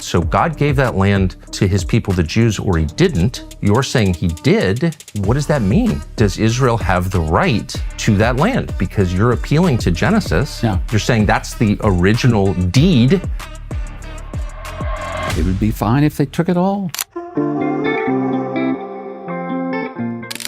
So God gave that land to his people, the Jews, or he didn't. You're saying he did. What does that mean? Does Israel have the right to that land? Because you're appealing to Genesis. Yeah. You're saying that's the original deed. It would be fine if they took it all.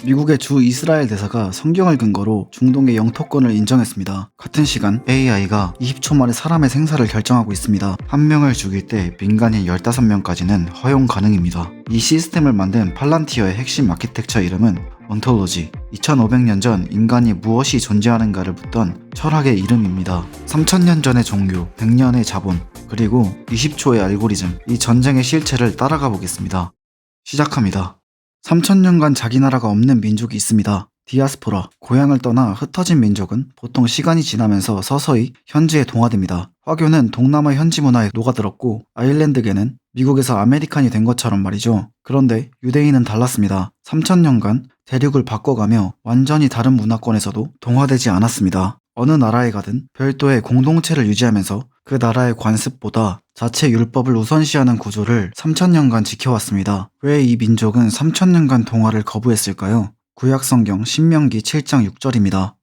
미국의 주 이스라엘 대사가 성경을 근거로 중동의 영토권을 인정했습니다. 같은 시간 AI가 20초 만에 사람의 생사를 결정하고 있습니다. 한 명을 죽일 때 민간인 15명까지는 허용 가능입니다. 이 시스템을 만든 팔란티어의 핵심 아키텍처 이름은 온톨로지, 2500년 전 인간이 무엇이 존재하는가를 묻던 철학의 이름입니다. 3000년 전의 종교, 100년의 자본, 그리고 20초의 알고리즘, 이 전쟁의 실체를 따라가 보겠습니다. 시작합니다. 3000년간 자기 나라가 없는 민족이 있습니다. 디아스포라, 고향을 떠나 흩어진 민족은 보통 시간이 지나면서 서서히 현지에 동화됩니다. 화교는 동남아 현지 문화에 녹아들었고 아일랜드계는 미국에서 아메리칸이 된 것처럼 말이죠. 그런데 유대인은 달랐습니다. 3000년간 대륙을 바꿔가며 완전히 다른 문화권에서도 동화되지 않았습니다. 어느 나라에 가든 별도의 공동체를 유지하면서 그 나라의 관습보다 자체 율법을 우선시하는 구조를 3000년간 지켜왔습니다. 왜 이 민족은 3000년간 동화를 거부했을까요? 구약성경 신명기 7장 6절입니다.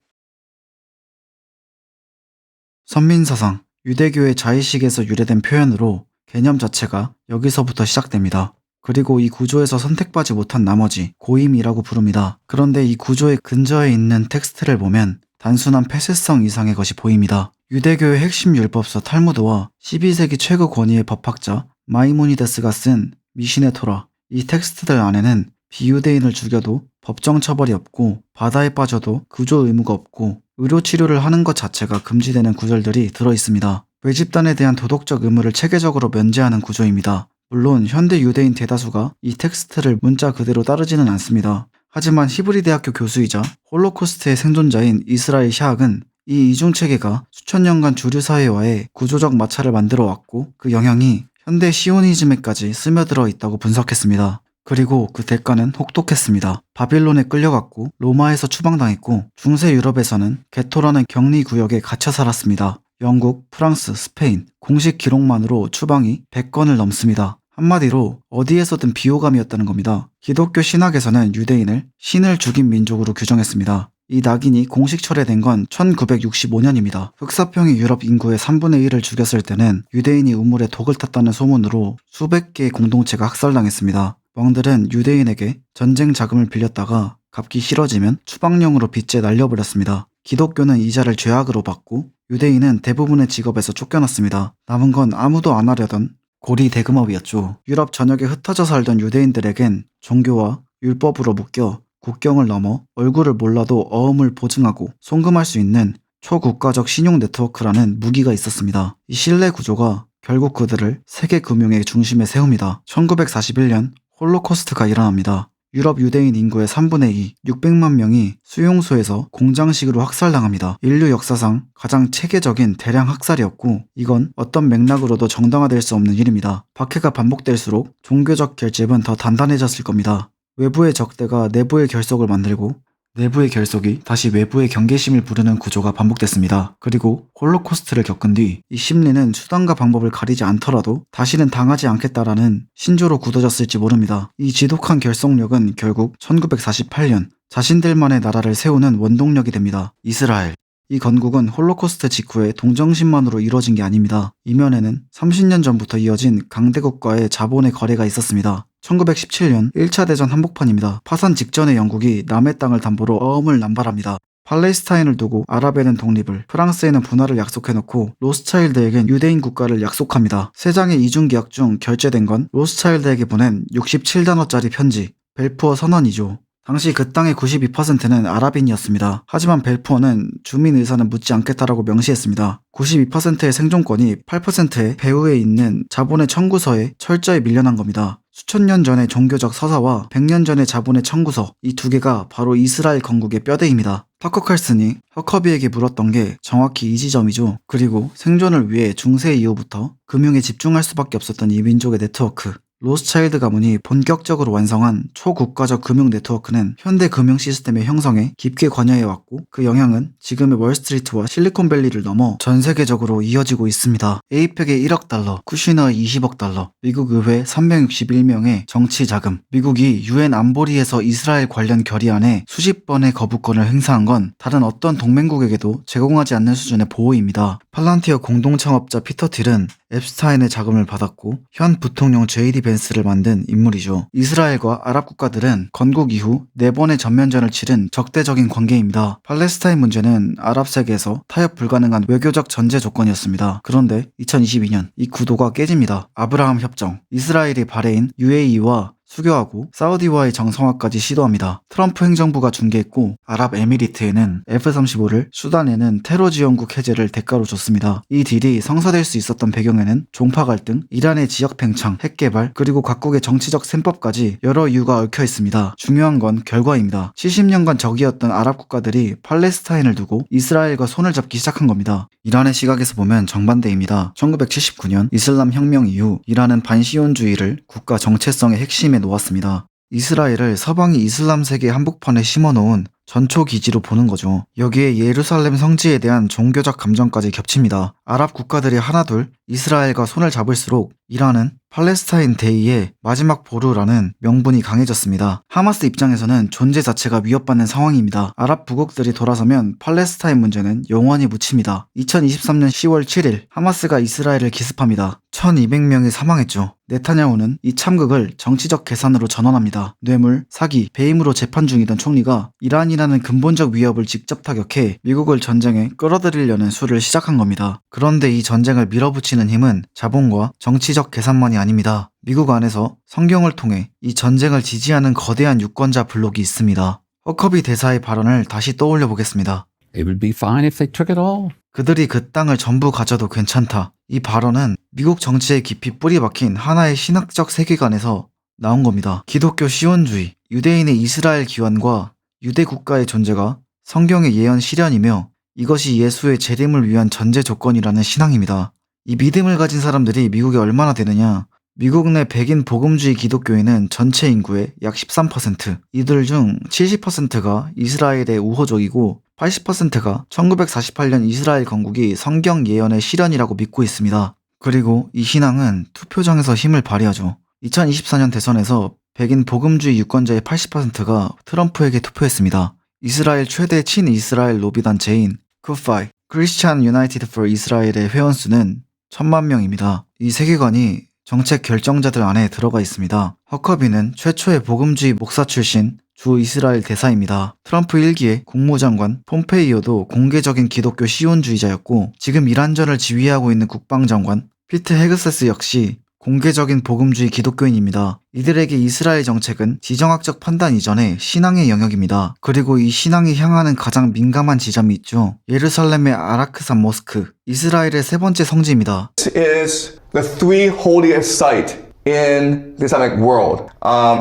선민사상, 유대교의 자의식에서 유래된 표현으로 개념 자체가 여기서부터 시작됩니다. 그리고 이 구조에서 선택받지 못한 나머지 고임이라고 부릅니다. 그런데 이 구조의 근저에 있는 텍스트를 보면 단순한 폐쇄성 이상의 것이 보입니다. 유대교의 핵심 율법서 탈무드와 12세기 최고 권위의 법학자 마이모니데스가 쓴 미시네 토라, 이 텍스트들 안에는 비유대인을 죽여도 법정 처벌이 없고 바다에 빠져도 구조 의무가 없고 의료치료를 하는 것 자체가 금지되는 구절들이 들어있습니다. 외집단에 대한 도덕적 의무를 체계적으로 면제하는 구조입니다. 물론 현대 유대인 대다수가 이 텍스트를 문자 그대로 따르지는 않습니다. 하지만 히브리 대학교 교수이자 홀로코스트의 생존자인 이스라엘 샤학은 이 이중체계가 수천 년간 주류 사회와의 구조적 마찰을 만들어 왔고 그 영향이 현대 시오니즘에까지 스며들어 있다고 분석했습니다. 그리고 그 대가는 혹독했습니다. 바빌론에 끌려갔고 로마에서 추방당했고 중세 유럽에서는 게토라는 격리 구역에 갇혀 살았습니다. 영국, 프랑스, 스페인 공식 기록만으로 추방이 100건을 넘습니다. 한마디로 어디에서든 비호감이었다는 겁니다. 기독교 신학에서는 유대인을 신을 죽인 민족으로 규정했습니다. 이 낙인이 공식 철회된 건 1965년입니다. 흑사병이 유럽 인구의 3분의 1을 죽였을 때는 유대인이 우물에 독을 탔다는 소문으로 수백 개의 공동체가 학살당했습니다. 왕들은 유대인에게 전쟁 자금을 빌렸다가 갚기 싫어지면 추방령으로 빚제 날려버렸습니다. 기독교는 이자를 죄악으로 받고 유대인은 대부분의 직업에서 쫓겨났습니다. 남은 건 아무도 안 하려던 고리 대금업이었죠. 유럽 전역에 흩어져 살던 유대인들에겐 종교와 율법으로 묶여 국경을 넘어 얼굴을 몰라도 어음을 보증하고 송금할 수 있는 초국가적 신용 네트워크라는 무기가 있었습니다. 이 신뢰 구조가 결국 그들을 세계 금융의 중심에 세웁니다. 1941년 홀로코스트가 일어납니다. 유럽 유대인 인구의 3분의 2, 600만 명이 수용소에서 공장식으로 학살당합니다. 인류 역사상 가장 체계적인 대량 학살이었고 이건 어떤 맥락으로도 정당화될 수 없는 일입니다. 박해가 반복될수록 종교적 결집은 더 단단해졌을 겁니다. 외부의 적대가 내부의 결속을 만들고 내부의 결속이 다시 외부의 경계심을 부르는 구조가 반복됐습니다. 그리고 홀로코스트를 겪은 뒤 이 심리는 수단과 방법을 가리지 않더라도 다시는 당하지 않겠다라는 신조로 굳어졌을지 모릅니다. 이 지독한 결속력은 결국 1948년 자신들만의 나라를 세우는 원동력이 됩니다. 이스라엘. 이 건국은 홀로코스트 직후에 동정심만으로 이루어진 게 아닙니다. 이면에는 30년 전부터 이어진 강대국과의 자본의 거래가 있었습니다. 1917년 1차 대전 한복판입니다. 파산 직전의 영국이 남의 땅을 담보로 어음을 남발합니다. 팔레스타인을 두고 아랍에는 독립을, 프랑스에는 분화를 약속해놓고 로스차일드에겐 유대인 국가를 약속합니다. 세 장의 이중계약 중 결제된 건 로스차일드에게 보낸 67단어짜리 편지, 벨푸어 선언이죠. 당시 그 땅의 92%는 아랍인이었습니다. 하지만 벨푸어는 주민 의사는 묻지 않겠다라고 명시했습니다. 92%의 생존권이 8%의 배후에 있는 자본의 청구서에 철저히 밀려난 겁니다. 수천 년 전의 종교적 서사와 100년 전의 자본의 청구서, 이 두 개가 바로 이스라엘 건국의 뼈대입니다. 파커 칼슨이 허커비에게 물었던 게 정확히 이 지점이죠. 그리고 생존을 위해 중세 이후부터 금융에 집중할 수밖에 없었던 이 민족의 네트워크, 로스차일드 가문이 본격적으로 완성한 초국가적 금융 네트워크는 현대 금융 시스템의 형성에 깊게 관여해왔고 그 영향은 지금의 월스트리트와 실리콘밸리를 넘어 전 세계적으로 이어지고 있습니다. 에이펙의 1억 달러, 쿠시너의 20억 달러, 미국 의회 361명의 정치 자금, 미국이 UN 안보리에서 이스라엘 관련 결의안에 수십 번의 거부권을 행사한 건 다른 어떤 동맹국에게도 제공하지 않는 수준의 보호입니다. 팔란티어 공동창업자 피터 틸은 앱스타인의 자금을 받았고 현 부통령 JD 벤스를 만든 인물이죠. 이스라엘과 아랍 국가들은 건국 이후 4번의 전면전을 치른 적대적인 관계입니다. 팔레스타인 문제는 아랍 세계에서 타협 불가능한 외교적 전제 조건이었습니다. 그런데 2022년 이 구도가 깨집니다. 아브라함 협정, 이스라엘이 바레인, UAE와 수교하고 사우디와의 정상화까지 시도합니다. 트럼프 행정부가 중개했고 아랍에미리트에는 F-35를, 수단에는 테러 지원국 해제를 대가로 줬습니다. 이 딜이 성사될 수 있었던 배경에는 종파 갈등, 이란의 지역 팽창, 핵 개발, 그리고 각국의 정치적 셈법까지 여러 이유가 얽혀 있습니다. 중요한 건 결과입니다. 70년간 적이었던 아랍 국가들이 팔레스타인을 두고 이스라엘과 손을 잡기 시작한 겁니다. 이란의 시각에서 보면 정반대입니다. 1979년 이슬람 혁명 이후 이란은 반시온주의를 국가 정체성의 핵심에 놓았습니다. 이스라엘을 서방이 이슬람 세계 한복판에 심어놓은 전초 기지로 보는 거죠. 여기에 예루살렘 성지에 대한 종교적 감정까지 겹칩니다. 아랍 국가들이 하나둘 이스라엘과 손을 잡을수록 이란은 팔레스타인 데이의 마지막 보루라는 명분이 강해졌습니다. 하마스 입장에서는 존재 자체가 위협받는 상황입니다. 아랍 부국들이 돌아서면 팔레스타인 문제는 영원히 묻힙니다. 2023년 10월 7일 하마스가 이스라엘을 기습합니다. 1200명이 사망했죠. 네타냐후는 이 참극을 정치적 계산으로 전환합니다. 뇌물, 사기, 배임으로 재판 중이던 총리가 이란이라는 근본적 위협을 직접 타격해 미국을 전쟁에 끌어들이려는 수를 시작한 겁니다. 그런데 이 전쟁을 밀어붙이는 힘은 자본과 정치적 계산만이 아닙니다. 미국 안에서 성경을 통해 이 전쟁을 지지하는 거대한 유권자 블록이 있습니다. 허커비 대사의 발언을 다시 떠올려 보겠습니다. It would be fine if they took it all. 그들이 그 땅을 전부 가져도 괜찮다. 이 발언은 미국 정치에 깊이 뿌리 박힌 하나의 신학적 세계관에서 나온 겁니다. 기독교 시온주의, 유대인의 이스라엘 기원과 유대 국가의 존재가 성경의 예언 실현이며 이것이 예수의 재림을 위한 전제 조건이라는 신앙입니다. 이 믿음을 가진 사람들이 미국에 얼마나 되느냐? 미국 내 백인 복음주의 기독교인은 전체 인구의 약 13%, 이들 중 70%가 이스라엘에 우호적이고 80%가 1948년 이스라엘 건국이 성경 예언의 실현이라고 믿고 있습니다. 그리고 이 신앙은 투표장에서 힘을 발휘하죠. 2024년 대선에서 백인 복음주의 유권자의 80%가 트럼프에게 투표했습니다. 이스라엘 최대 친이스라엘 로비단체인 쿠파이, Christian United for Israel의 회원수는 1000만 명입니다. 이 세계관이 정책 결정자들 안에 들어가 있습니다. 허커비는 최초의 복음주의 목사 출신 주 이스라엘 대사입니다. 트럼프 1기의 국무장관 폼페이오도 공개적인 기독교 시온주의자였고 지금 이란전을 지휘하고 있는 국방장관 피트 헤그세스 역시 공개적인 복음주의 기독교인입니다. 이들에게 이스라엘 정책은 지정학적 판단 이전의 신앙의 영역입니다. 그리고 이 신앙이 향하는 가장 민감한 지점이 있죠. 예루살렘의 아라크사 모스크, 이스라엘의 세 번째 성지입니다. This is the three holiest site in the Islamic world.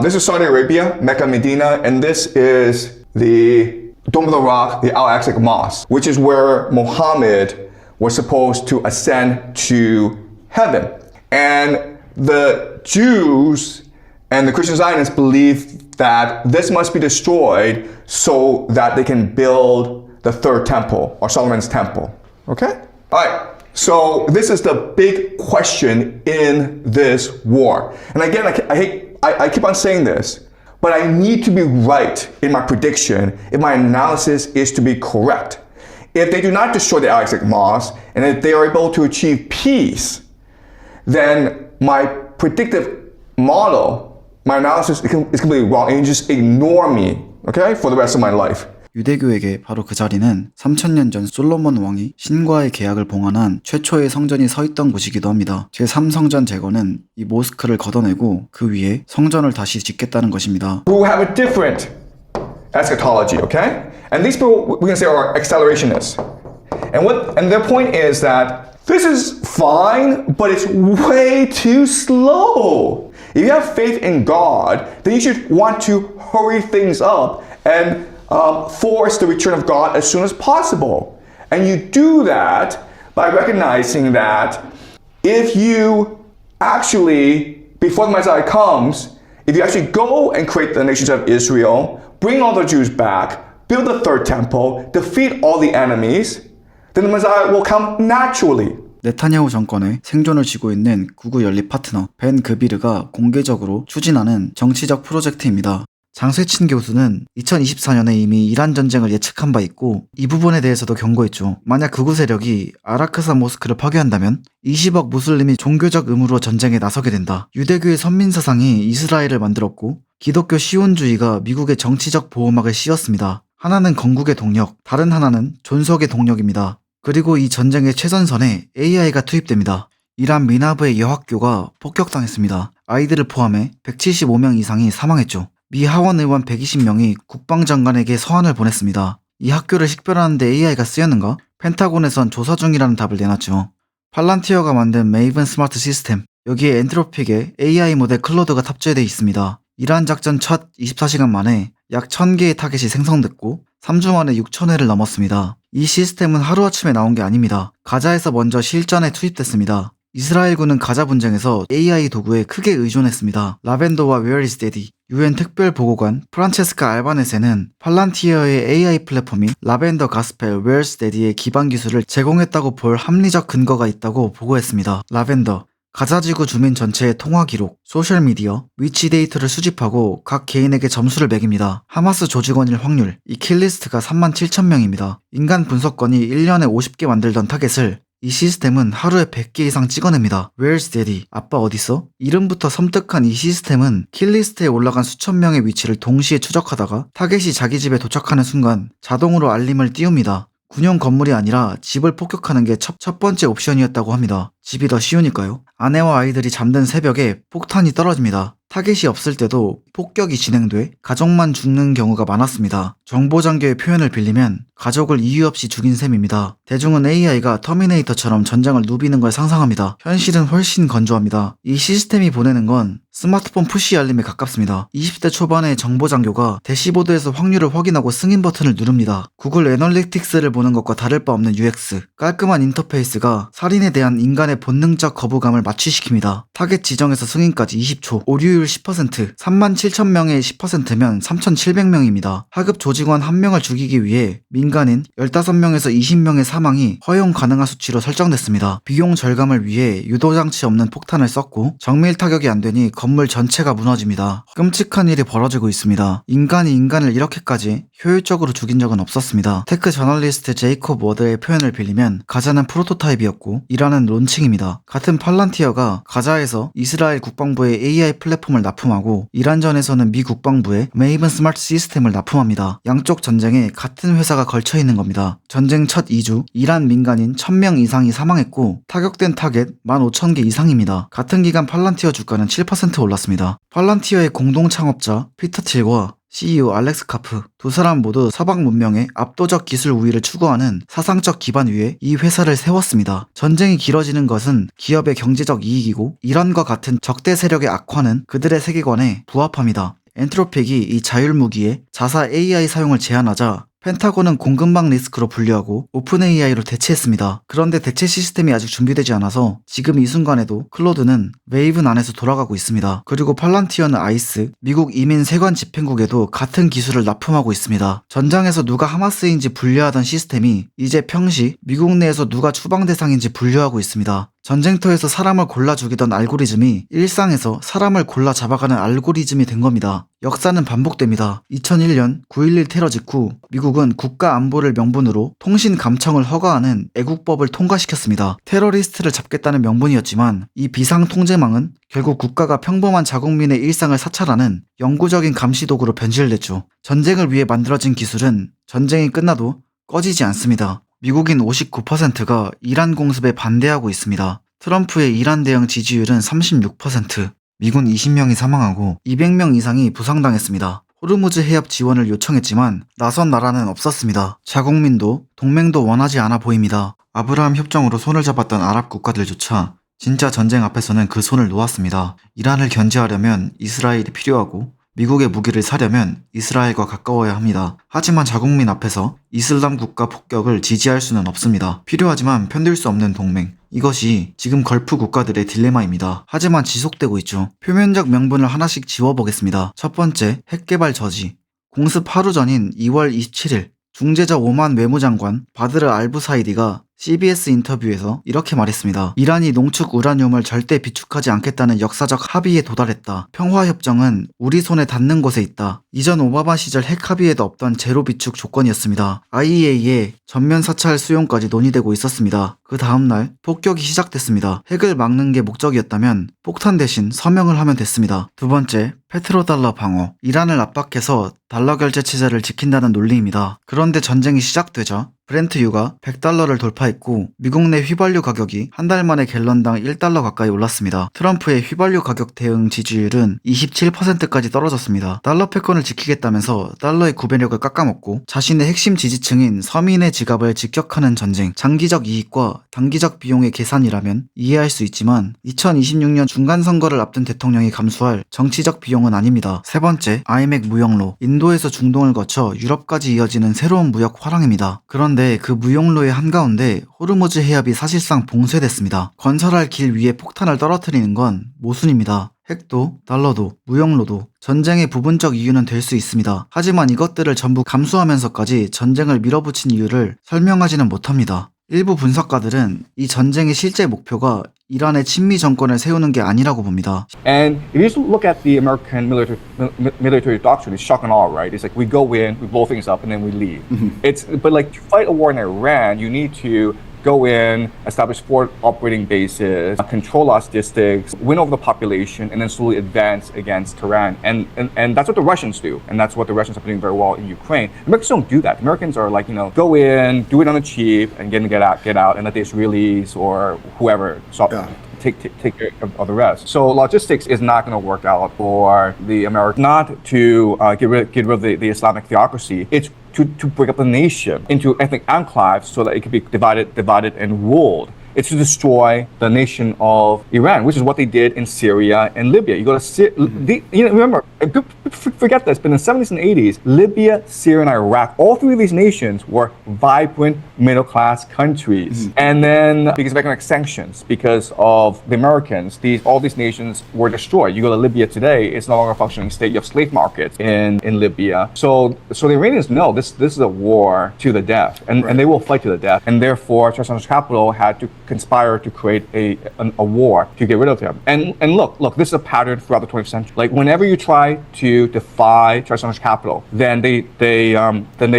This is Saudi Arabia, Mecca, Medina, and this is the Dome of the Rock, the Al-Aqsa Mosque, which is where Muhammad was supposed to ascend to heaven. And the Jews and the Christian Zionists believe that this must be destroyed so that they can build the third temple, or Solomon's temple. Okay? Alright, so this is the big question in this war. And again, I keep on saying this, but I need to be right in my prediction if my analysis is to be correct. If they do not destroy the Al-Aqsa Mosque, and if they are able to achieve peace, then my predictive model, my analysis is completely wrong, and you just ignore me, okay, for the rest of my life. 유대교에게 바로 그 자리는 3000년 전 솔로몬 왕이 신과의 계약을 봉헌한 최초의 성전이 서 있던 곳이기도 합니다. 제3성전 제거는 이 모스크를 걷어내고 그 위에 성전을 다시 짓겠다는 것입니다. Who have a different eschatology, okay? And these people we can say are accelerationists. And their point is that this is fine, but it's way too slow. If you have faith in God, then you should want to hurry things up and force the return of God as soon as possible. And you do that by recognizing that if you actually before the Messiah comes, if you actually go and create the nations of Israel, bring all the Jews back, build the third temple, defeat all the enemies, then the Messiah will come naturally. 네타냐후 정권의 생존을 쥐고 있는 구구 연립 파트너 벤 그비르가 공개적으로 추진하는 정치적 프로젝트입니다. 장세친 교수는 2024년에 이미 이란 전쟁을 예측한 바 있고 이 부분에 대해서도 경고했죠. 만약 극우 세력이 아라크사 모스크를 파괴한다면 20억 무슬림이 종교적 의무로 전쟁에 나서게 된다. 유대교의 선민사상이 이스라엘을 만들었고 기독교 시온주의가 미국의 정치적 보호막을 씌웠습니다. 하나는 건국의 동력, 다른 하나는 존속의 동력입니다. 그리고 이 전쟁의 최전선에 AI가 투입됩니다. 이란 미나브의 여학교가 폭격당했습니다. 아이들을 포함해 175명 이상이 사망했죠. 미 하원 의원 120명이 국방장관에게 서한을 보냈습니다. 이 학교를 식별하는데 AI가 쓰였는가? 펜타곤에선 조사 중이라는 답을 내놨죠. 팔란티어가 만든 메이븐 스마트 시스템, 여기에 엔트로픽의 AI 모델 클로드가 탑재되어 있습니다. 이란 작전 첫 24시간 만에 약 1000개의 타겟이 생성됐고 3주 만에 6000회를 넘었습니다. 이 시스템은 하루아침에 나온 게 아닙니다. 가자에서 먼저 실전에 투입됐습니다. 이스라엘군은 가자 분쟁에서 AI 도구에 크게 의존했습니다. 라벤더와 Where is Daddy, UN 특별보고관 프란체스카 알바네세는 팔란티어의 AI 플랫폼이 라벤더 가스펠 Where's Daddy의 기반 기술을 제공했다고 볼 합리적 근거가 있다고 보고했습니다. 라벤더, 가자지구 주민 전체의 통화 기록, 소셜미디어, 위치 데이터를 수집하고 각 개인에게 점수를 매깁니다. 하마스 조직원일 확률, 이 킬리스트가 37,000명입니다. 인간 분석권이 1년에 50개 만들던 타겟을 이 시스템은 하루에 100개 이상 찍어냅니다. Where's Daddy? 아빠 어딨어? 이름부터 섬뜩한 이 시스템은 킬리스트에 올라간 수천 명의 위치를 동시에 추적하다가 타겟이 자기 집에 도착하는 순간 자동으로 알림을 띄웁니다. 군용 건물이 아니라 집을 폭격하는 게 첫 번째 옵션이었다고 합니다. 집이 더 쉬우니까요. 아내와 아이들이 잠든 새벽에 폭탄이 떨어집니다. 타겟이 없을 때도 폭격이 진행돼 가족만 죽는 경우가 많았습니다. 정보장교의 표현을 빌리면 가족을 이유 없이 죽인 셈입니다. 대중은 AI가 터미네이터처럼 전쟁을 누비는 걸 상상합니다. 현실은 훨씬 건조합니다. 이 시스템이 보내는 건 스마트폰 푸시 알림에 가깝습니다. 20대 초반의 정보장교가 대시보드에서 확률을 확인하고 승인 버튼을 누릅니다. 구글 애널리틱스를 보는 것과 다를 바 없는 UX, 깔끔한 인터페이스가 살인에 대한 인간의 본능적 거부감을 마취시킵니다. 타겟 지정에서 승인까지 20초, 오류율 10%, 37,000명의 10%면 3,700명입니다. 하급 조직원 1명을 죽이기 위해 민간인 15명에서 20명의 사망이 허용 가능한 수치로 설정됐습니다. 비용 절감을 위해 유도장치 없는 폭탄을 썼고 정밀 타격이 안 되니 건물 전체가 무너집니다. 끔찍한 일이 벌어지고 있습니다. 인간이 인간을 이렇게까지 효율적으로 죽인 적은 없었습니다. 테크 저널리스트 제이콥 워드의 표현을 빌리면 가자는 프로토타입이었고 이란은 론칭입니다. 같은 팔란티어가 가자에서 이스라엘 국방부의 AI 플랫폼을 납품하고 이란전에서는 미 국방부의 메이븐 스마트 시스템을 납품합니다. 양쪽 전쟁에 같은 회사가 걸쳐 있는 겁니다. 전쟁 첫 2주 이란 민간인 1000명 이상이 사망했고 타격된 타겟 15,000개 이상입니다. 같은 기간 팔란티어 주가는 7% 올랐습니다. 팔란티어의 공동 창업자 피터 틸과 CEO 알렉스 카프, 두 사람 모두 서방 문명의 압도적 기술 우위를 추구하는 사상적 기반 위에 이 회사를 세웠습니다. 전쟁이 길어지는 것은 기업의 경제적 이익이고 이란과 같은 적대 세력의 악화는 그들의 세계관에 부합합니다. 엔트로픽이 이 자율무기에 자사 AI 사용을 제한하자 펜타곤은 공급망 리스크로 분류하고 오픈 AI로 대체했습니다. 그런데 대체 시스템이 아직 준비되지 않아서 지금 이 순간에도 클로드는 웨이븐 안에서 돌아가고 있습니다. 그리고 팔란티어는 아이스, 미국 이민 세관 집행국에도 같은 기술을 납품하고 있습니다. 전장에서 누가 하마스인지 분류하던 시스템이 이제 평시 미국 내에서 누가 추방 대상인지 분류하고 있습니다. 전쟁터에서 사람을 골라 죽이던 알고리즘이 일상에서 사람을 골라 잡아가는 알고리즘이 된 겁니다. 역사는 반복됩니다. 2001년 9.11 테러 직후 미국은 국가 안보를 명분으로 통신 감청을 허가하는 애국법을 통과시켰습니다. 테러리스트를 잡겠다는 명분이었지만 이 비상 통제망은 결국 국가가 평범한 자국민의 일상을 사찰하는 영구적인 감시 도구로 변질됐죠. 전쟁을 위해 만들어진 기술은 전쟁이 끝나도 꺼지지 않습니다. 미국인 59%가 이란 공습에 반대하고 있습니다. 트럼프의 이란 대응 지지율은 36%, 미군 20명이 사망하고 200명 이상이 부상당했습니다. 호르무즈 해협 지원을 요청했지만 나선 나라는 없었습니다. 자국민도 동맹도 원하지 않아 보입니다. 아브라함 협정으로 손을 잡았던 아랍 국가들조차 진짜 전쟁 앞에서는 그 손을 놓았습니다. 이란을 견제하려면 이스라엘이 필요하고 미국의 무기를 사려면 이스라엘과 가까워야 합니다. 하지만 자국민 앞에서 이슬람 국가 폭격을 지지할 수는 없습니다. 필요하지만 편들 수 없는 동맹. 이것이 지금 걸프 국가들의 딜레마입니다. 하지만 지속되고 있죠. 표면적 명분을 하나씩 지워보겠습니다. 첫 번째, 핵개발 저지. 공습 하루 전인 2월 27일 중재자 오만 외무장관 바드르 알부사이디가 CBS 인터뷰에서 이렇게 말했습니다. 이란이 농축 우라늄을 절대 비축하지 않겠다는 역사적 합의에 도달했다. 평화협정은 우리 손에 닿는 곳에 있다. 이전 오바마 시절 핵 합의에도 없던 제로 비축 조건이었습니다. IAEA의 전면 사찰 수용까지 논의되고 있었습니다. 그 다음날 폭격이 시작됐습니다. 핵을 막는 게 목적이었다면 폭탄 대신 서명을 하면 됐습니다. 두 번째, 페트로달러 방어. 이란을 압박해서 달러 결제 체제를 지킨다는 논리입니다. 그런데 전쟁이 시작되자 브렌트유가 100달러를 돌파했고 미국 내 휘발유 가격이 한 달 만에 갤런당 1달러 가까이 올랐습니다. 트럼프의 휘발유 가격 대응 지지율은 27%까지 떨어졌습니다. 달러 패권을 지키겠다면서 달러의 구매력을 깎아먹고 자신의 핵심 지지층인 서민의 지갑을 직격하는 전쟁. 장기적 이익과 단기적 비용의 계산이라면 이해할 수 있지만 2026년 중간선거를 앞둔 대통령이 감수할 정치적 비용은 아닙니다. 세 번째, IMF 무역로. 인도에서 중동을 거쳐 유럽까지 이어지는 새로운 무역 화랑입니다. 그런데 그 무역로의 한가운데 호르무즈 해협이 사실상 봉쇄됐습니다. 건설할 길 위에 폭탄을 떨어뜨리는 건 모순입니다. 핵도, 달러도, 무역로도 전쟁의 부분적 이유는 될 수 있습니다. 하지만 이것들을 전부 감수하면서까지 전쟁을 밀어붙인 이유를 설명하지는 못합니다. 일부 분석가들은 이 전쟁의 실제 목표가 이란의 친미 정권을 세우는 게 아니라고 봅니다. And if you just look at the American military doctrine, it's shock and awe, right? It's like we go in, we blow things up, and then we leave. But like to fight a war in Iran, you need to go in, establish 4 operating bases, control logistics, win over the population, and then slowly advance against Tehran. And that's what the Russians do. And that's what the Russians are doing very well in Ukraine. Americans don't do that. Americans are like, go in, do it on the cheap, and get out, and let the Israelis or whoever take care of the rest. So logistics is not going to work out for the Americans. Not to get rid of the Islamic theocracy. It's to break up the nation into ethnic enclaves so that it can be divided and ruled. It's to destroy the nation of Iran, which is what they did in Syria and Libya. You go to remember, forget this, but in the 70s and 80s, Libya, Syria, and Iraq, all 3 of these nations were vibrant middle-class countries. And then because of economic sanctions, because of the Americans, all these nations were destroyed. You go to Libya today, it's no longer a functioning state. You have slave markets in Libya. So the Iranians know this is a war to the death, and they will fight to the death. And therefore, Transnational Capital had to conspire to create a war to get rid of him. And look, this is a pattern throughout the 20th century. Like whenever you try to defy Transnational Capital, then they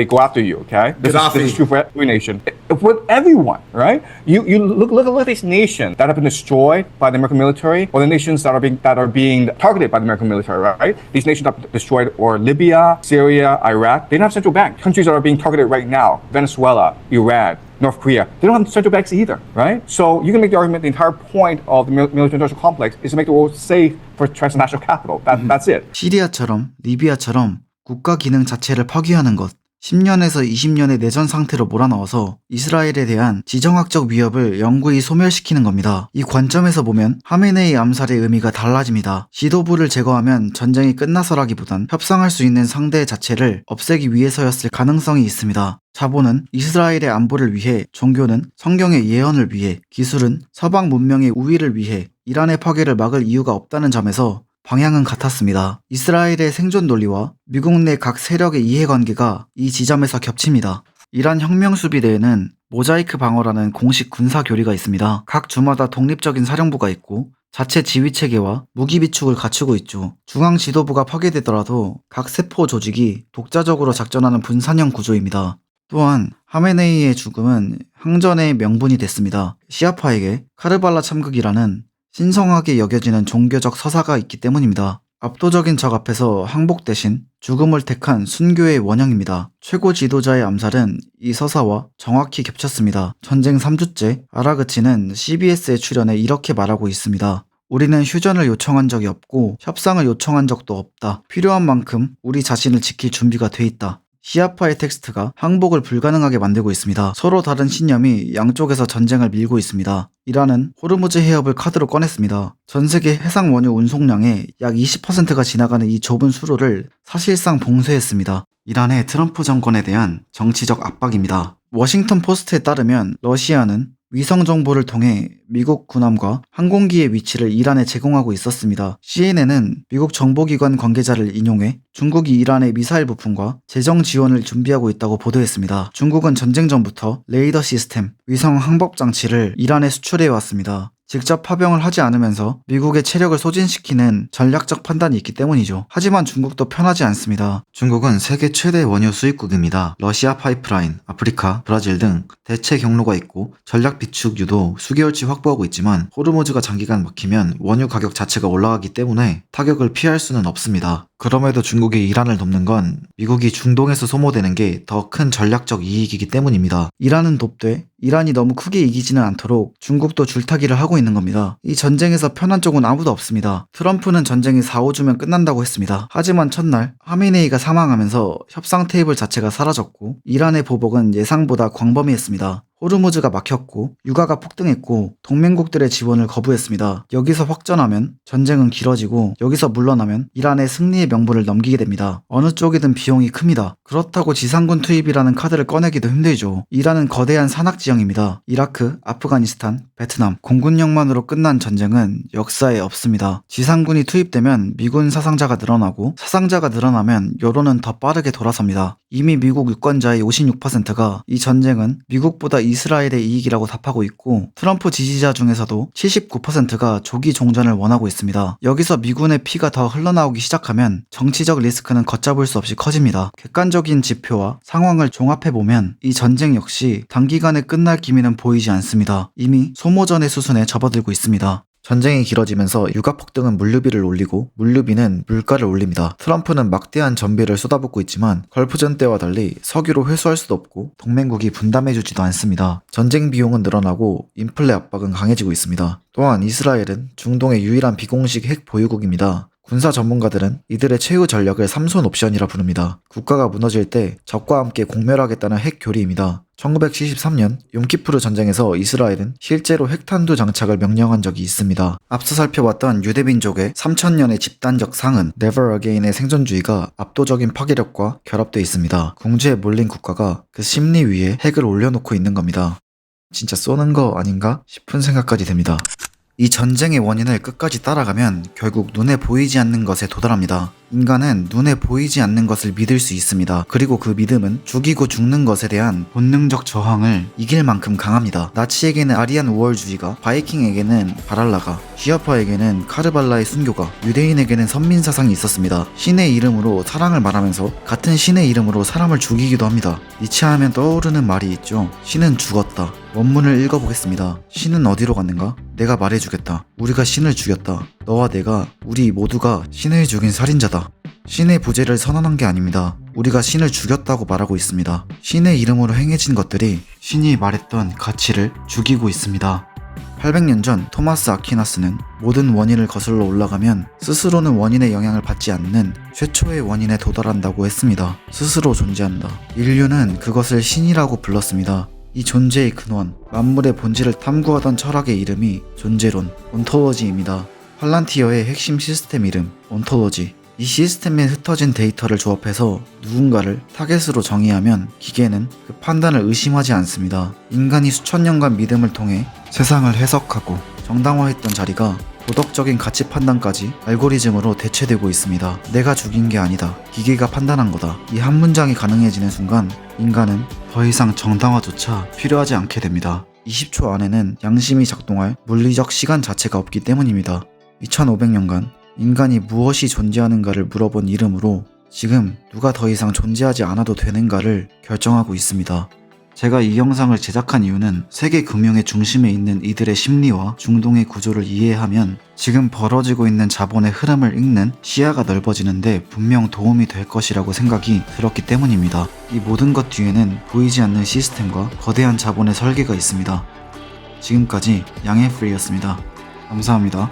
go after you. Okay, this is true for every nation, with everyone, right? You look at these nations that have been destroyed by the American military, or the nations that are being targeted by the American military, right? These nations that are destroyed, or Libya, Syria, Iraq, they don't have central banks. Countries that are being targeted right now, Venezuela, Iran, North Korea, they don't have central banks either, right? So you can make the argument the entire point of the military-industrial complex is to make the world safe for transnational capital. That's it. 시리아처럼 리비아처럼 국가 기능 자체를 파괴하는 것. 10년에서 20년의 내전 상태로 몰아넣어서 이스라엘에 대한 지정학적 위협을 영구히 소멸시키는 겁니다. 이 관점에서 보면 하메네이 암살의 의미가 달라집니다. 지도부를 제거하면 전쟁이 끝나서라기보단 협상할 수 있는 상대 자체를 없애기 위해서였을 가능성이 있습니다. 자본은 이스라엘의 안보를 위해, 종교는 성경의 예언을 위해, 기술은 서방 문명의 우위를 위해 이란의 파괴를 막을 이유가 없다는 점에서 방향은 같았습니다. 이스라엘의 생존 논리와 미국 내 각 세력의 이해관계가 이 지점에서 겹칩니다. 이란 혁명수비대에는 모자이크 방어라는 공식 군사 교리가 있습니다. 각 주마다 독립적인 사령부가 있고 자체 지휘체계와 무기 비축을 갖추고 있죠. 중앙 지도부가 파괴되더라도 각 세포 조직이 독자적으로 작전하는 분산형 구조입니다. 또한 하메네이의 죽음은 항전의 명분이 됐습니다. 시아파에게 카르발라 참극이라는 신성하게 여겨지는 종교적 서사가 있기 때문입니다. 압도적인 적 앞에서 항복 대신 죽음을 택한 순교의 원형입니다. 최고 지도자의 암살은 이 서사와 정확히 겹쳤습니다. 전쟁 3주째 아라그치는 CBS에 출연해 이렇게 말하고 있습니다. 우리는 휴전을 요청한 적이 없고 협상을 요청한 적도 없다. 필요한 만큼 우리 자신을 지킬 준비가 돼 있다. 시아파의 텍스트가 항복을 불가능하게 만들고 있습니다. 서로 다른 신념이 양쪽에서 전쟁을 밀고 있습니다. 이란은 호르무즈 해협을 카드로 꺼냈습니다. 전 세계 해상 원유 운송량의 약 20%가 지나가는 이 좁은 수로를 사실상 봉쇄했습니다. 이란의 트럼프 정권에 대한 정치적 압박입니다. 워싱턴 포스트에 따르면 러시아는 위성 정보를 통해 미국 군함과 항공기의 위치를 이란에 제공하고 있었습니다. CNN은 미국 정보기관 관계자를 인용해 중국이 이란의 미사일 부품과 재정 지원을 준비하고 있다고 보도했습니다. 중국은 전쟁 전부터 레이더 시스템, 위성 항법 장치를 이란에 수출해 왔습니다. 직접 파병을 하지 않으면서 미국의 체력을 소진시키는 전략적 판단이 있기 때문이죠. 하지만 중국도 편하지 않습니다. 중국은 세계 최대 원유 수입국입니다. 러시아 파이프라인, 아프리카, 브라질 등 대체 경로가 있고 전략 비축유도 수개월치 확보하고 있지만 호르무즈가 장기간 막히면 원유 가격 자체가 올라가기 때문에 타격을 피할 수는 없습니다. 그럼에도 중국이 이란을 돕는 건 미국이 중동에서 소모되는 게 더 큰 전략적 이익이기 때문입니다. 이란은 돕되 이란이 너무 크게 이기지는 않도록 중국도 줄타기를 하고 있는 겁니다. 이 전쟁에서 편한 쪽은 아무도 없습니다. 트럼프는 전쟁이 4~5주면 끝난다고 했습니다. 하지만 첫날 하메네이가 사망하면서 협상 테이블 자체가 사라졌고 이란의 보복은 예상보다 광범위했습니다. 호르무즈가 막혔고 유가가 폭등했고 동맹국들의 지원을 거부했습니다. 여기서 확전하면 전쟁은 길어지고 여기서 물러나면 이란의 승리의 명분을 넘기게 됩니다. 어느 쪽이든 비용이 큽니다. 그렇다고 지상군 투입이라는 카드를 꺼내기도 힘들죠. 이란은 거대한 산악지형입니다. 이라크, 아프가니스탄, 베트남 공군력만으로 끝난 전쟁은 역사에 없습니다. 지상군이 투입되면 미군 사상자가 늘어나고 사상자가 늘어나면 여론은 더 빠르게 돌아섭니다. 이미 미국 유권자의 56%가 이 전쟁은 미국보다 이스라엘의 이익이라고 답하고 있고 트럼프 지지자 중에서도 79%가 조기 종전을 원하고 있습니다. 여기서 미군의 피가 더 흘러나오기 시작하면 정치적 리스크는 걷잡을 수 없이 커집니다. 객관적인 지표와 상황을 종합해보면 이 전쟁 역시 단기간에 끝날 기미는 보이지 않습니다. 이미 소모전의 수순에 접어들고 있습니다. 전쟁이 길어지면서 유가 폭등은 물류비를 올리고 물류비는 물가를 올립니다. 트럼프는 막대한 전비를 쏟아붓고 있지만 걸프전 때와 달리 석유로 회수할 수도 없고 동맹국이 분담해주지도 않습니다. 전쟁 비용은 늘어나고 인플레 압박은 강해지고 있습니다. 또한 이스라엘은 중동의 유일한 비공식 핵 보유국입니다. 군사 전문가들은 이들의 최후 전략을 삼손 옵션이라 부릅니다. 국가가 무너질 때 적과 함께 공멸하겠다는 핵 교리입니다. 1973년 욤키푸르 전쟁에서 이스라엘은 실제로 핵탄두 장착을 명령한 적이 있습니다. 앞서 살펴봤던 유대민족의 3000년의 집단적 상은 Never Again의 생존주의가 압도적인 파괴력과 결합되어 있습니다. 궁지에 몰린 국가가 그 심리 위에 핵을 올려놓고 있는 겁니다. 진짜 쏘는 거 아닌가 싶은 생각까지 듭니다. 이 전쟁의 원인을 끝까지 따라가면 결국 눈에 보이지 않는 것에 도달합니다. 인간은 눈에 보이지 않는 것을 믿을 수 있습니다. 그리고 그 믿음은 죽이고 죽는 것에 대한 본능적 저항을 이길 만큼 강합니다. 나치에게는 아리안 우월주의가, 바이킹에게는 바랄라가, 시아파에게는 카르발라의 순교가, 유대인에게는 선민사상이 있었습니다. 신의 이름으로 사랑을 말하면서 같은 신의 이름으로 사람을 죽이기도 합니다. 니체하면 떠오르는 말이 있죠. 신은 죽었다. 원문을 읽어보겠습니다. 신은 어디로 갔는가? 내가 말해주겠다. 우리가 신을 죽였다. 너와 내가, 우리 모두가 신을 죽인 살인자다. 신의 부재를 선언한 게 아닙니다. 우리가 신을 죽였다고 말하고 있습니다. 신의 이름으로 행해진 것들이 신이 말했던 가치를 죽이고 있습니다. 800년 전 토마스 아퀴나스는 모든 원인을 거슬러 올라가면 스스로는 원인의 영향을 받지 않는 최초의 원인에 도달한다고 했습니다. 스스로 존재한다. 인류는 그것을 신이라고 불렀습니다. 이 존재의 근원, 만물의 본질을 탐구하던 철학의 이름이 존재론, 온톨로지입니다. 팔란티어의 핵심 시스템 이름, 온톨로지. 이 시스템에 흩어진 데이터를 조합해서 누군가를 타겟으로 정의하면 기계는 그 판단을 의심하지 않습니다. 인간이 수천 년간 믿음을 통해 세상을 해석하고 정당화했던 자리가 도덕적인 가치 판단까지 알고리즘으로 대체되고 있습니다. 내가 죽인 게 아니다. 기계가 판단한 거다. 이 한 문장이 가능해지는 순간 인간은 더 이상 정당화조차 필요하지 않게 됩니다. 20초 안에는 양심이 작동할 물리적 시간 자체가 없기 때문입니다. 2500년간 인간이 무엇이 존재하는가를 물어본 이름으로 지금 누가 더 이상 존재하지 않아도 되는가를 결정하고 있습니다. 제가 이 영상을 제작한 이유는 세계 금융의 중심에 있는 이들의 심리와 중동의 구조를 이해하면 지금 벌어지고 있는 자본의 흐름을 읽는 시야가 넓어지는데 분명 도움이 될 것이라고 생각이 들었기 때문입니다. 이 모든 것 뒤에는 보이지 않는 시스템과 거대한 자본의 설계가 있습니다. 지금까지 양해프리였습니다. 감사합니다.